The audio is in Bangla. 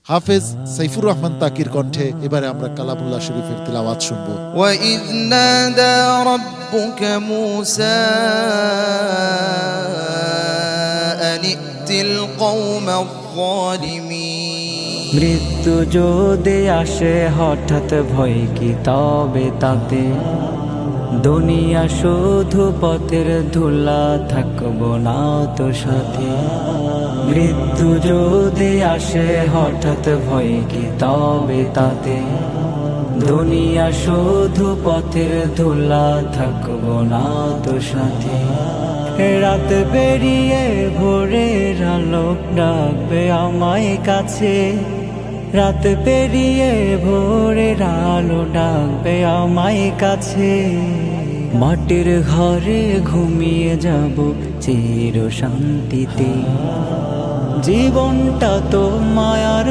হাফেজ সাইফুর রহমান তাকির কণ্ঠে এবারে আমরা কালামুল্লাহ শরীফের তিলাওয়াত শুনব। وَإِذْ نَادَى رَبُّكَ مُوسَىٰ أَنِ ائْتِ الْقَوْمَ الظَّالِمِينَ মৃত্যু যদি আসে হঠাৎ ভয় কি তবে তাতে, দুনিয়া শুধু পথের ধুলা থাকবো না তো সাথে। মৃত্যু যদি আসে হঠাৎ ভয় কি তবে তাতে, দুনিয়া শুধু পথের ধুলা থাকবো না তো সাথে। রাত পেরিয়ে ভোরের আলোক ডাকবে আমায় কাছে, রাত পেরিয়ে ভোরের আলো ডাকবে আমায় কাছে। মাটির ঘরে ঘুমিয়ে যাব চির শান্তিতে, জীবনটা তো মায়ার